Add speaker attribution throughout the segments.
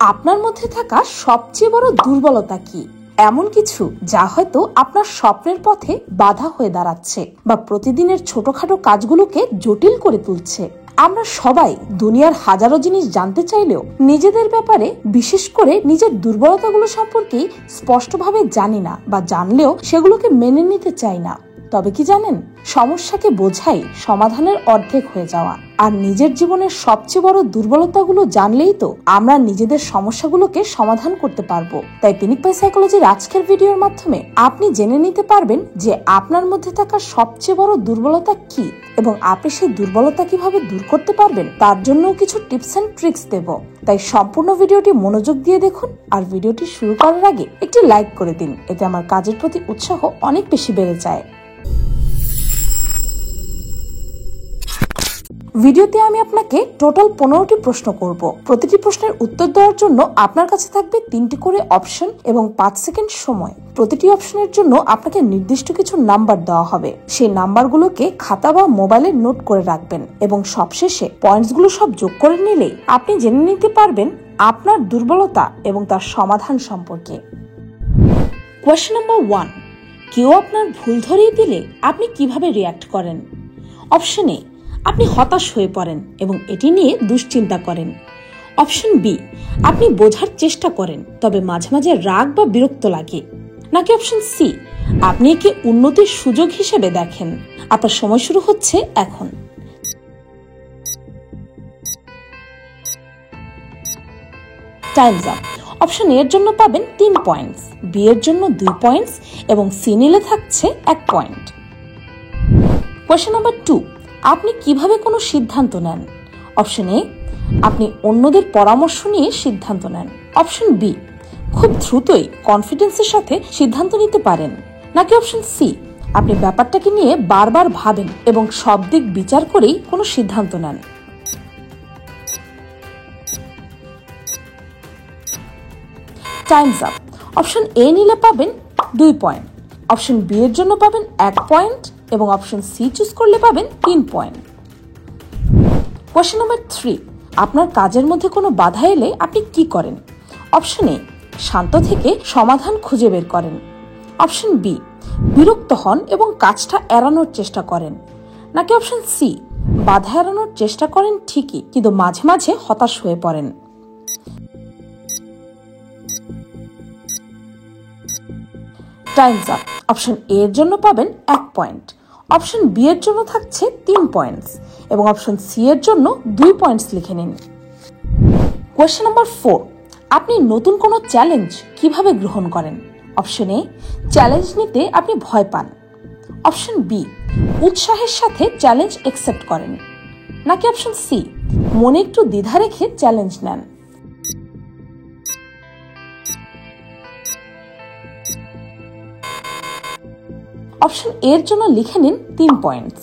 Speaker 1: আপনার মধ্যে থাকা সবচেয়ে বড় দুর্বলতা কি? এমন কিছু যা হয়তো আপনার স্বপ্নের পথে বাধা হয়ে দাঁড়াচ্ছে বা প্রতিদিনের ছোটখাটো কাজগুলোকে জটিল করে তুলছে। আমরা সবাই দুনিয়ার হাজারো জিনিস জানতে চাইলেও নিজেদের ব্যাপারে, বিশেষ করে নিজের দুর্বলতাগুলো সম্পর্কে স্পষ্টভাবে জানি না, বা জানলেও সেগুলোকে মেনে নিতে চাই না। তবে কি জানেন, সমস্যাকে বোঝাই সমাধানের অর্ধেক হয়ে যাওয়া। আর নিজের জীবনের সবচেয়ে বড় দুর্বলতাগুলো জানলেই তো আমরা নিজেদের সমস্যাগুলোকে সমাধান করতে পারবো। তাই পিনিক পাই সাইকোলজির আজকের ভিডিওর মাধ্যমে আপনি জেনে নিতে পারবেন যে আপনার মধ্যে থাকা সবচেয়ে বড় দুর্বলতা কি এবং আপনি সেই দুর্বলতা কিভাবে দূর করতে পারবেন তার জন্য কিছু টিপস এন্ড ট্রিক্স দেব। তাই সম্পূর্ণ ভিডিওটি মনোযোগ দিয়ে দেখুন। আর ভিডিওটি শুরু করার আগে একটি লাইক করে দিন, এতে আমার কাজের প্রতি উৎসাহ অনেক বেশি বেড়ে যায়। ভিডিওতে আমি আপনাকে টোটাল 15টি প্রশ্ন করব। প্রতিটি প্রশ্নের উত্তর দেওয়ার জন্য আপনার কাছে থাকবে 3টি করে অপশন এবং 5 সেকেন্ড সময়। প্রতিটি অপশনের জন্য আপনাকে নির্দিষ্ট কিছু নাম্বার দেওয়া হবে। সেই নাম্বারগুলোকে খাতা বা মোবাইলে নোট করে রাখবেন এবং সবশেষে পয়েন্টসগুলো সব যোগ করে নিলেই আপনি জেনে নিতে পারবেন আপনার দুর্বলতা এবং তার সমাধান সম্পর্কে। কোয়েশ্চেন নাম্বার 1, কেউ আপনার ভুল ধরিয়ে দিলে আপনি কিভাবে রিঅ্যাক্ট করেন? অপশন এ, আপনি হতাশ হয়ে পড়েন এবং এটি নিয়ে দুশ্চিন্তা করেন। অপশন বি, আপনি বোঝার চেষ্টা করেন তবে মাঝে মাঝে রাগ বা বিরক্ত লাগে। নাকি অপশন সি, আপনি একে উন্নতির সুযোগ হিসেবে দেখেন? আপনার সময় শুরু হচ্ছে এখন। Times up. অপশন এর জন্য পাবেন 3 পয়েন্টস, বি এর জন্য 2 পয়েন্টস এবং সি নিলে থাকছে 1 পয়েন্ট। কোয়েশ্চেন নাম্বার 2, আপনি কিভাবে কোনো সিদ্ধান্ত নেন? অপশন এ, আপনি অন্যদের পরামর্শ নিয়ে সিদ্ধান্ত নেন। অপশন বি, খুব দ্রুতই কনফিডেন্সের সাথে সিদ্ধান্ত নিতে পারেন। নাকি অপশন সি, আপনি ব্যাপারটাকে নিয়ে বারবার ভাবেন এবং সব দিক বিচার করেই কোনো সিদ্ধান্ত নেন। Times up. অপশন এ নিলে পাবেন 2 পয়েন্ট, অপশন বি এর জন্য পাবেন 1 পয়েন্ট এবং অপশন সি চুজ করলে পাবেন 3 পয়েন্ট। কোয়েশ্চেন নাম্বার 3, আপনার কাজের মধ্যে কোনো বাধা এলে আপনি কি করেন? অপশন এ, শান্ত থেকে সমাধান খুঁজে বের করেন। অপশন বি, বিরক্ত হন এবং কাজটা এড়ানোর চেষ্টা করেন। নাকি অপশন সি, বাধা এড়ানোর চেষ্টা করেন ঠিকই কিন্তু মাঝে মাঝে হতাশ হয়ে পড়েন। Times up. অপশন এ এর জন্য পাবেন 1 পয়েন্ট, অপশন বি এর জন্য থাকছে 3 পয়েন্টস এবং অপশন সি এর জন্য 2 পয়েন্টস লিখে নিন। কোয়েশ্চেন নাম্বার 4, আপনি নতুন কোনো চ্যালেঞ্জ কিভাবে গ্রহণ করেন? অপশন এ, চ্যালেঞ্জ নিতে আপনি ভয় পান। অপশন বি, উৎসাহের সাথে চ্যালেঞ্জ অ্যাকসেপ্ট করেন। নাকি অপশন সি, মনে একটু দ্বিধা রেখে চ্যালেঞ্জ নেন। অপশন এর জন্য লিখে নিন 3 পয়েন্টস,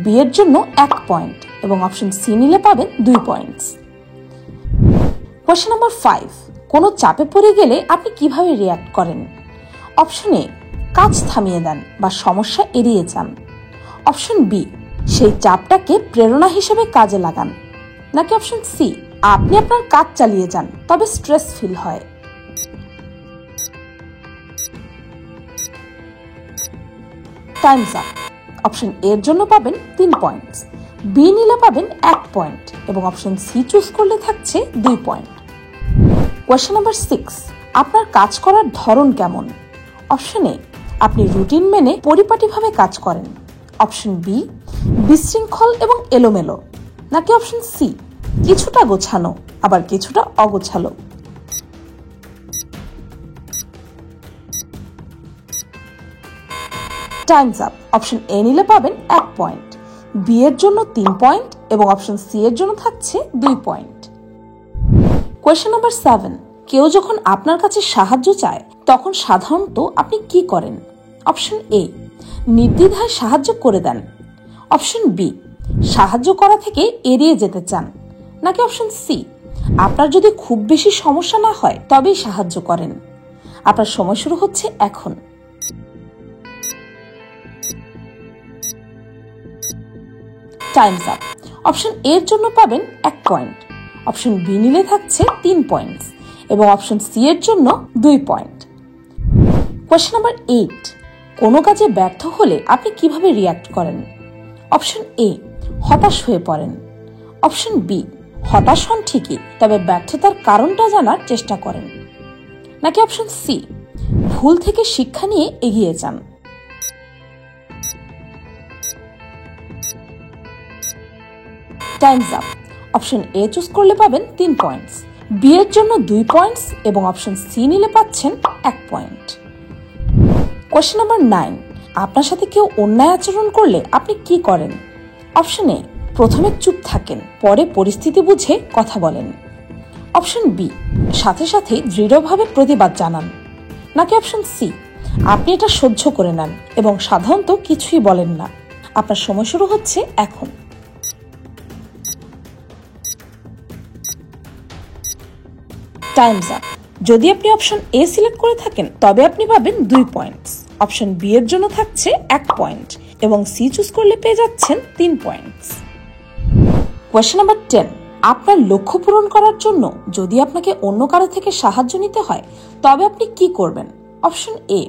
Speaker 1: বি এর জন্য 1 পয়েন্ট এবং অপশন সি নিলে পাবেন 2 পয়েন্টস। কোয়েশ্চেন নাম্বার 5, কোনো চাপে পড়ে গেলে আপনি কিভাবে রিঅ্যাক্ট করেন? অপশন এ, কাজ থামিয়ে দেন বা সমস্যা এড়িয়ে যান। অপশন বি, সেই চাপটাকে প্রেরণা হিসেবে কাজে লাগান। নাকি অপশন সি, আপনি আপনার কাজ চালিয়ে যান তবে স্ট্রেস ফিল হয়। Times up. অপশন এর জন্য পাবেন 3 পয়েন্টস, বি নিলে পাবেন 1 পয়েন্ট এবং অপশন সি চুজ করলে থাকছে 2 পয়েন্ট। কোয়েশ্চেন নাম্বার 6, আপনার কাজ করার ধরন কেমন? অপশন এ, আপনি রুটিন মেনে পরিপাটিভাবে কাজ করেন। অপশন বি, বিশৃঙ্খল এবং এলোমেলো। নাকি অপশন সি, কিছুটা গোছানো আবার কিছুটা অগোছালো। Times up. অপশন এ নিলে পাবেন 1 পয়েন্ট, বি এর জন্য 3 পয়েন্ট এবং অপশন সি এর জন্য থাকছে 2 পয়েন্ট। কোয়েশ্চেন নাম্বার 7, কেউ যখন আপনার কাছে সাহায্য চায় তখন সাধারণত আপনি কি করেন? অপশন এ, নির্দ্বিধায় সাহায্য করে দেন। অপশন বি, সাহায্য করা থেকে এড়িয়ে যেতে চান। নাকি অপশন সি, আপনার যদি খুব বেশি সমস্যা না হয় তবেই সাহায্য করেন। আপনার সময় শুরু হচ্ছে এখন। Times up. অপশন এর জন্য পাবেন 1 পয়েন্ট, অপশন বি নিলে থাকছে 3 পয়েন্টস এবং অপশন সি এর জন্য 2 পয়েন্ট। কোয়েশ্চেন নাম্বার 8, কোনো কাজে ব্যর্থ হলে আপনি কিভাবে রিয়্যাক্ট করেন? অপশন এ, হতাশ হয়ে পড়েন। অপশন বি, হতাশ হন ঠিকই, তবে ব্যর্থতার কারণটা জানার চেষ্টা করেন। নাকি অপশন সি, ভুল থেকে শিক্ষা নিয়ে এগিয়ে যান। Times up. Option A choose করলে পাবেন 3 পয়েন্টস, বি এর জন্য 2 পয়েন্টস এবং অপশন সি নিলে পাচ্ছেন 1 পয়েন্ট। কোয়েশ্চেন নাম্বার 9, আপনার সাথে কেউ অন্যায় আচরণ করলে আপনি কি করেন? অপশন এ, প্রথমে চুপ থাকেন, পরে পরিস্থিতি বুঝে কথা বলেন। অপশন বি, সাথে সাথে দৃঢ়ভাবে প্রতিবাদ জানান। নাকি অপশন সি, আপনি এটা সহ্য করে নেন এবং সাধারণত কিছুই বলেন না। আপনার সময় শুরু হচ্ছে এখন। Times up. যদি আপনি অপশন এ সিলেক্ট করে থাকেন তবে আপনি পাবেন 2 পয়েন্টস, অপশন বি এর জন্য থাকছে 1 পয়েন্ট এবং সি চুজ করলে পেয়ে যাচ্ছেন 3 পয়েন্টস। কোয়েশ্চেন নাম্বার 10, আপনার লক্ষ্য পূরণ করার জন্য যদি আপনাকে অন্য কারো থেকে সাহায্য নিতে হয় তবে আপনি কি করবেন? অপশন এ,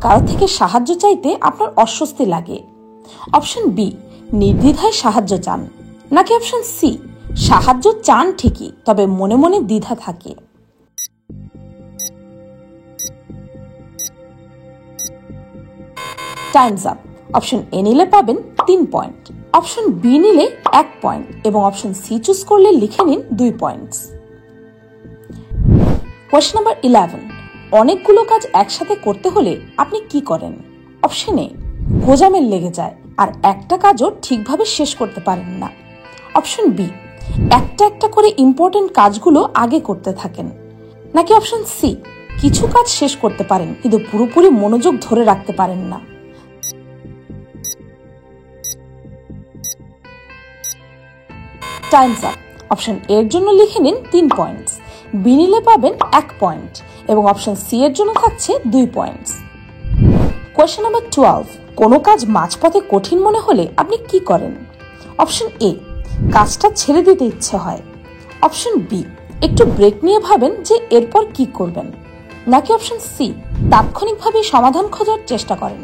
Speaker 1: কারো থেকে সাহায্য চাইতে আপনার অস্বস্তি লাগে। অপশন বি, নির্দ্বিধায় সাহায্য চান। নাকি অপশন সি, সাহায্য চান ঠিকই তবে মনে মনে দ্বিধা থাকে। Times up. অপশন এ নিলে পাবেন 3 পয়েন্ট, অপশন বি নিলে 1 পয়েন্ট এবং অপশন সি চুজ করলে লিখে নিন 2 পয়েন্টস। কোয়েশ্চেন নাম্বার 11, অনেকগুলো কাজ একসাথে করতে হলে আপনি কি করেন? অপশন এ, গোজামিল লেগে যায় আর একটা কাজও ঠিকভাবে শেষ করতে পারেন না। অপশন বি, একটা একটা করে ইম্পর্টেন্ট কাজগুলো আগে করতে থাকেন। নাকি অপশন সি, কিছু কাজ শেষ করতে পারেন কিন্তু পুরোপুরি মনোযোগ ধরে রাখতে পারেন না। Times up. অপশন এর জন্য লিখে নিন 3 পয়েন্টস, বি নিলে পাবেন 1 পয়েন্ট এবং অপশন সি এর জন্য থাকছে 2 পয়েন্টস। কোয়েশ্চেন নাম্বার 12, কোনো কাজ মাঝপথে কঠিন মনে হলে আপনি কি করেন? অপশন এ, কাজটা ছেড়ে দিতে ইচ্ছে হয়। অপশন বি, একটু ব্রেক নিয়ে ভাবেন যে এরপর কি করবেন। নাকি অপশন সি, তাৎক্ষণিকভাবে সমাধান খোঁজার চেষ্টা করেন।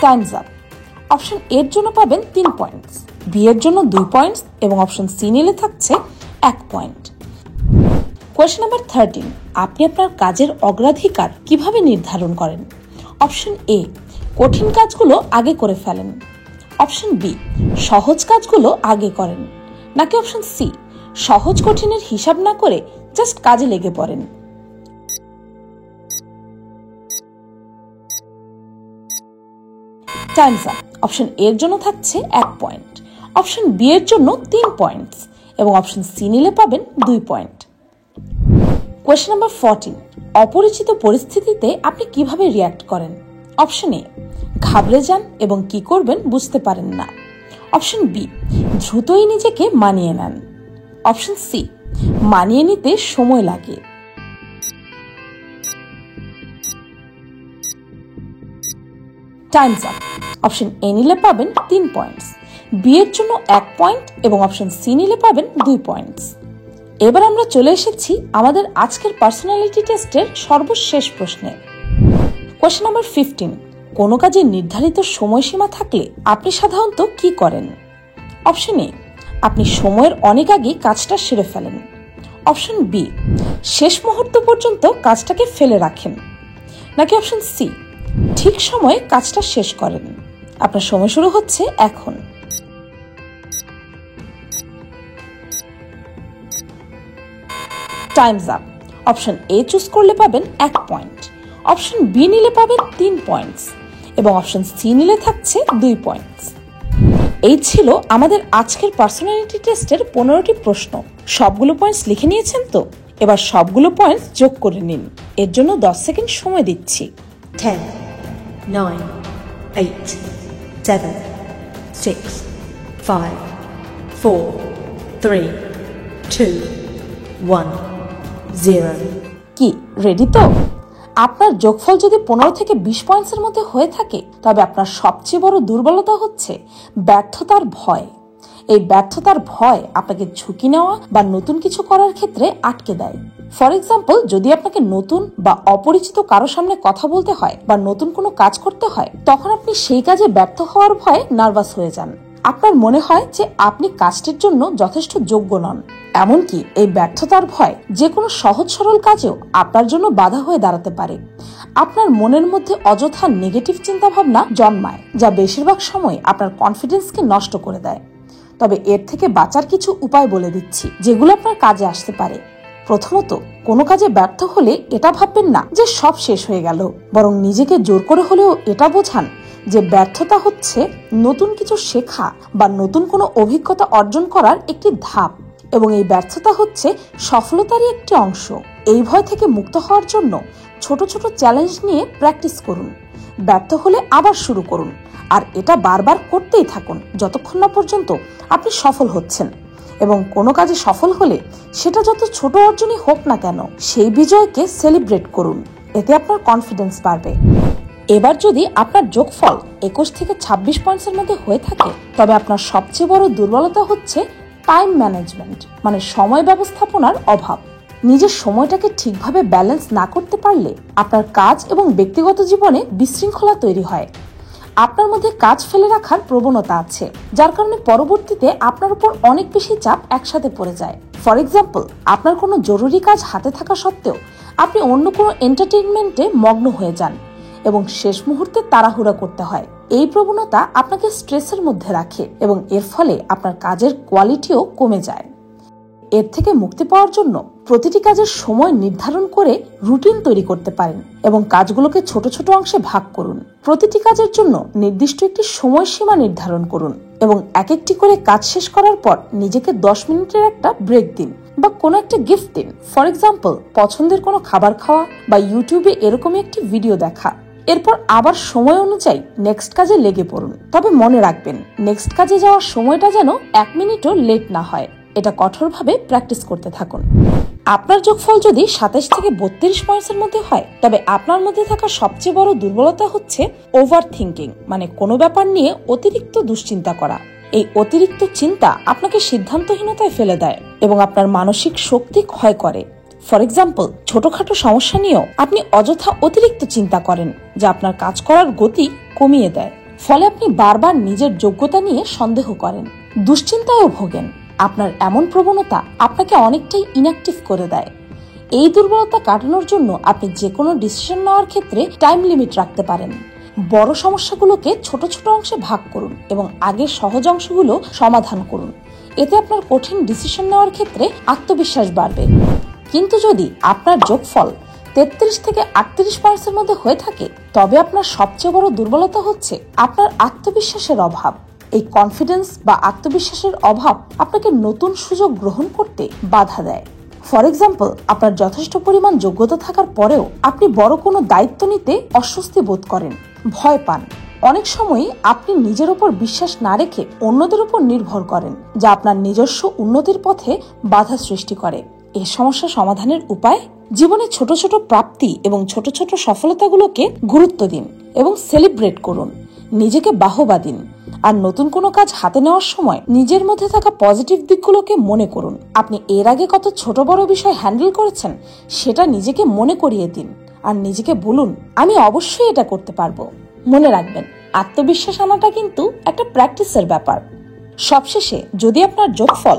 Speaker 1: Times up. অপশন এর জন্য পাবেন 3 পয়েন্টস, বি এর জন্য 2 পয়েন্টস এবং অপশন সি নিলে থাকছে 1 পয়েন্ট। কোয়েশ্চেন নাম্বার 13, আপনি আপনার কাজের অগ্রাধিকার কিভাবে নির্ধারণ করেন? অপশন এ, কঠিন কাজগুলো আগে করে ফেলেন। অপশন বি, সহজ কাজগুলো আগে করেন। নাকি অপশন সি, সহজ কঠিনের হিসাব না করে জাস্ট কাজে লেগে পড়েন। Times up. অপশন এর জন্য থাকছে 1 পয়েন্ট, অপশন বি এর জন্য 3 পয়েন্টস এবং অপশন সি নিলে পাবেন 2 পয়েন্ট। কোয়েশ্চেন নাম্বার 14, অপরিচিত পরিস্থিতিতে আপনি কিভাবে রিয়্যাক্ট করেন? অপশন এ, ঘাবড়ে যান এবং কি করবেন বুঝতে পারেন না। অপশন বি, দ্রুতই নিজেকে মানিয়ে নেন। অপশন সি, মানিয়ে নিতে সময় লাগে। Times up. অপশন এ নিলে পাবেন 3 পয়েন্টস, বি এর জন্য 1 পয়েন্ট এবং অপশন সি নিলে পাবেন 2 পয়েন্টস। এবার আমরা চলে এসেছি আমাদের আজকের পার্সোনালিটি টেস্টের সর্বশেষ প্রশ্নে। কোয়েশ্চেন নাম্বার 15, কোনো কাজে নির্ধারিত সময়সীমা থাকলে আপনি সাধারণত কি করেন? অপশন এ, আপনি সময়ের অনেক আগে কাজটা সেরে ফেলেন। অপশন বি, শেষ মুহূর্ত পর্যন্ত কাজটাকে ফেলে রাখেন। নাকি অপশন সি, ঠিক সময়ে কাজটা শেষ করেন। আপনার সময় শুরু হচ্ছে এখন। Times up. Option A choose করলে পাবেন 1 পয়েন্ট, অপশন বি নিলে পাবেন 3 পয়েন্টস এবং অপশন সি নিলে থাকছে 2 পয়েন্টস। এই ছিল আমাদের আজকের পার্সোনালিটি টেস্টের 15টি প্রশ্ন। সবগুলো পয়েন্টস লিখে নিয়েছেন তো? এবার সবগুলো পয়েন্টস যোগ করে নিন। এর জন্য 10 সেকেন্ড সময় দিচ্ছি।
Speaker 2: 10, 9, 8, 7, 6, 5, 4, 3, 2, 1, 0।
Speaker 1: কি রেডি তো? আপনার যোগফল যদি 15 থেকে 20 পয়েন্টসের মধ্যে হয়ে থাকে তবে আপনার সবচেয়ে বড় দুর্বলতা হচ্ছে ব্যর্থতার ভয়। এই ব্যর্থতার ভয় আপনাকে ঝুঁকি নেওয়া বা নতুন কিছু করার ক্ষেত্রে আটকে দেয়। ফর এক্সাম্পল, যদি আপনাকে নতুন বা অপরিচিত কারো সামনে কথা বলতে হয় বা নতুন কোনো কাজ করতে হয়, তখন আপনি সেই কাজে ব্যর্থ হওয়ার ভয়ে নার্ভাস হয়ে যান। আপনার মনে হয় যে আপনি কাজটির জন্য যথেষ্ট যোগ্য নন। এমনকি এই ব্যর্থতার ভয় যে কোনো সহজ সরল কাজেও আপনার জন্য বাধা হয়ে দাঁড়াতে পারে। আপনার মনের মধ্যে অযথা নেগেটিভ চিন্তা ভাবনা জন্মায়, যা বেশিরভাগ সময় আপনার কনফিডেন্সকে নষ্ট করে দেয়। তবে এর থেকে বাঁচার কিছু উপায় বলে দিচ্ছি, যেগুলো আপনার কাজে আসতে পারে। প্রথমত, কোনো কাজে ব্যর্থ হলে এটা ভাববেন না যে সব শেষ হয়ে গেল, বরং নিজেকে জোর করে হলেও এটা বোঝান যে ব্যর্থতা হচ্ছে নতুন কিছু শেখা বা নতুন কোনো অভিজ্ঞতা অর্জন করার একটি ধাপ, এবং এই ব্যর্থতা হচ্ছে সফলতারই একটি অংশ। এই ভয় থেকে মুক্ত হওয়ার জন্য ছোট ছোট চ্যালেঞ্জ নিয়ে প্র্যাকটিস করুন। ব্যর্থ হলে আবার শুরু করুন, আর এটা বারবার করতেই থাকুন যতক্ষণ না পর্যন্ত আপনি সফল হচ্ছেন। এবং কোনো কাজে সফল হলে সেটা যত ছোট অর্জনই হোক না কেন, সেই বিজয়কে সেলিব্রেট করুন। এতে আপনার কনফিডেন্স বাড়বে। এবার যদি আপনার যোগফল 21 থেকে 26 পয়েন্টসের মধ্যে হয়ে থাকে, তবে আপনার সবচেয়ে বড় দুর্বলতা হচ্ছে টাইম ম্যানেজমেন্ট, মানে সময় ব্যবস্থাপনার অভাব। নিজের সময়টাকে ঠিকভাবে ব্যালেন্স না করতে পারলে আপনার কাজ এবং ব্যক্তিগত জীবনে বিশৃঙ্খলা তৈরি হয়। আপনার মধ্যে কাজ ফেলে রাখার প্রবণতা আছে, যার কারণে পরবর্তীতে আপনার উপর অনেক বেশি চাপ একসাথে পড়ে যায়। ফর এক্সাম্পল, আপনার কোনো জরুরি কাজ হাতে থাকা সত্ত্বেও আপনি অন্য কোনো এন্টারটেইনমেন্টে মগ্ন হয়ে যান এবং শেষ মুহূর্তে তাড়াহুড়া করতে হয়। এই প্রবণতা আপনাকে স্ট্রেসের মধ্যে রাখে এবং এর ফলে আপনার কাজের কোয়ালিটিও কমে যায়। এর থেকে মুক্তি পাওয়ার জন্য প্রতিটি কাজের সময় নির্ধারণ করে রুটিন তৈরি করতে পারেন এবং কাজগুলোকে ছোট ছোট অংশে ভাগ করুন। প্রতিটি কাজের জন্য নির্দিষ্ট একটি সময়সীমা নির্ধারণ করুন এবং এক একটি করে কাজ শেষ করার পর নিজেকে 10 মিনিটের একটা ব্রেক দিন বা কোনো একটা গিফট দিন। ফর এক্সাম্পল, পছন্দের কোনো খাবার খাওয়া বা ইউটিউবে এরকমই একটি ভিডিও দেখা। এরপর আবার সময় অনুযায়ী নেক্সট কাজে লেগে পড়ুন। তবে মনে রাখবেন, নেক্সট কাজে যাওয়ার সময়টা যেন 1 মিনিটও লেট না হয়। এটা কঠোরভাবে প্র্যাকটিস করতে থাকুন। আপনার যোগফল যদি 27 থেকে 32 পয়েন্টসের মধ্যে হয়, তবে আপনার মধ্যে থাকা সবচেয়ে বড় দুর্বলতা হচ্ছে ওভার থিঙ্কিং, মানে কোনো ব্যাপার নিয়ে অতিরিক্ত দুশ্চিন্তা করা। এই অতিরিক্ত চিন্তা আপনাকে সিদ্ধান্তহীনতায় ফেলে দেয় এবং আপনার মানসিক শক্তি ক্ষয় করে। ফর এক্সাম্পল, ছোটখাটো সমস্যা নিয়েও আপনি অযথা অতিরিক্ত চিন্তা করেন, যা আপনার কাজ করার গতি কমিয়ে দেয়। ফলে আপনি বারবার নিজের যোগ্যতা নিয়ে সন্দেহ করেন, দুশ্চিন্তায়ও ভোগেন। আপনার এমন প্রবণতা আপনাকে অনেকটাই ইনঅ্যাক্টিভ করে দেয়। এই দুর্বলতা কাটানোর জন্য আপনি যে কোনো ডিসিশন নেওয়ার ক্ষেত্রে টাইম লিমিট রাখতে পারেন। বড় সমস্যাগুলোকে ছোট ছোট অংশে ভাগ করুন এবং আগের সহজ অংশগুলো সমাধান করুন। এতে আপনার কঠিন ডিসিশন নেওয়ার ক্ষেত্রে আত্মবিশ্বাস বাড়বে। কিন্তু যদি আপনার যোগফল 33 থেকে 38 পয়েন্টসের মধ্যে হয়ে থাকে, তবে আপনার সবচেয়ে বড় দুর্বলতা হচ্ছে আপনার আত্মবিশ্বাসের অভাব। এই কনফিডেন্স বা আত্মবিশ্বাসের অভাব আপনাকে নতুন সুযোগ গ্রহণ করতে বাধা দেয়। ফর এক্সাম্পল, আপনার যথেষ্ট পরিমাণ যোগ্যতা থাকার পরেও আপনি বড় কোনো দায়িত্ব নিতে অস্বস্তি বোধ করেন, ভয় পান। অনেক সময়ই আপনি নিজের উপর বিশ্বাস না রেখে অন্যদের উপর নির্ভর করেন, যা আপনার নিজস্ব উন্নতির পথে বাধা সৃষ্টি করে। এই সমস্যা সমাধানের উপায়: জীবনে ছোট ছোট প্রাপ্তি এবং ছোট ছোট সফলতাগুলোকে গুরুত্ব দিন এবং সেলিব্রেট করুন। নিজেকে বাহবা দিন, আর নতুন কোনো কাজ হাতে নেওয়ার সময় নিজের মধ্যে থাকা পজিটিভ দিকগুলোকে মনে করুন। আপনি এর আগে কত ছোট বড় বিষয় হ্যান্ডেল করেছেন সেটা নিজেকে মনে করিয়ে দিন, আর নিজেকে বলুন, আমি অবশ্যই এটা করতে পারবো। মনে রাখবেন, আত্মবিশ্বাস আনাটা কিন্তু একটা প্র্যাকটিসের ব্যাপার। সবশেষে, যদি আপনার যোগফল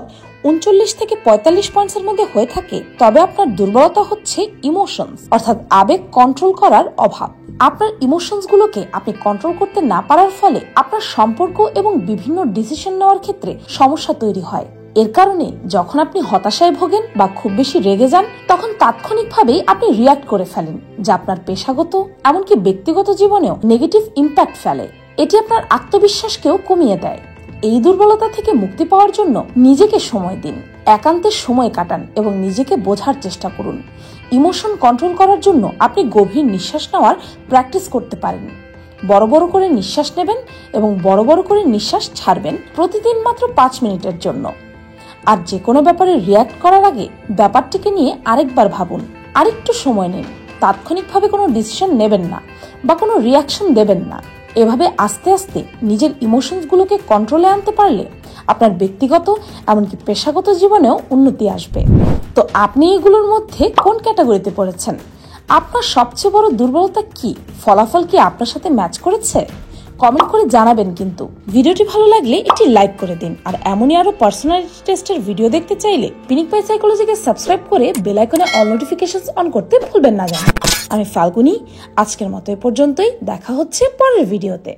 Speaker 1: 39 থেকে 45 পয়েন্টসের মধ্যে হয়ে থাকে, তবে আপনার দুর্বলতা হচ্ছে ইমোশনস, অর্থাৎ আবেগ কন্ট্রোল করার অভাব। আপনার ইমোশনস গুলোকে আপনি কন্ট্রোল করতে না পারার ফলে আপনার সম্পর্ক এবং বিভিন্ন ডিসিশন নেওয়ার ক্ষেত্রে সমস্যা তৈরি হয়। এর কারণে যখন আপনি হতাশায় ভোগেন বা খুব বেশি রেগে যান, তখন তাৎক্ষণিকভাবেই আপনি রিয়াক্ট করে ফেলেন, যা আপনার পেশাগত এমনকি ব্যক্তিগত জীবনেও নেগেটিভ ইম্প্যাক্ট ফেলে। এটি আপনার আত্মবিশ্বাসকেও কমিয়ে দেয়। এই দুর্বলতা থেকে মুক্তি পাওয়ার জন্য নিজেকে সময় দিন, একান্তে সময় কাটান এবং নিজেকে বোঝার চেষ্টা করুন। ইমোশন কন্ট্রোল করার জন্য আপনি গভীর নিঃশ্বাস নেওয়ার প্র্যাকটিস করতে পারেন। বড় বড় করে নিঃশ্বাস নেবেন এবং বড় বড় করে নিঃশ্বাস ছাড়বেন, প্রতিদিন মাত্র 5 মিনিটের জন্য। আর যে কোনো ব্যাপারে রিয়াক্ট করার আগে ব্যাপারটিকে নিয়ে আরেকবার ভাবুন, আরেকটু সময় নিন। তাৎক্ষণিকভাবে কোনো ডিসিশন নেবেন না বা কোনো রিয়াকশন দেবেন না। এভাবে আস্তে আস্তে নিজের ইমোশনসগুলোকে কন্ট্রোলে আনতে পারলে আপনার ব্যক্তিগত এমনকি পেশাগত জীবনেও উন্নতি আসবে। তো আপনি এগুলোর মধ্যে কোন ক্যাটাগরিতে পড়েছেন? আপনার সবচেয়ে বড় দুর্বলতা কি? ফলাফল কি আপনার সাথে ম্যাচ করেছে? কমেন্ট করে জানাবেন কিন্তু। ভিডিওটি ভালো লাগলে একটি লাইক করে দিন। আর এমনই আরো পার্সোনালিটি টেস্টের ভিডিও দেখতে চাইলে পিনিক পাই সাইকোলজিকে সাবস্ক্রাইব করে বেল আইকনে অল নোটিফিকেশনস অন করতে ভুলবেন না যেন। আমি ফাল্গুনি, আজকের মতো এ পর্যন্তই। দেখা হচ্ছে পরের ভিডিওতে।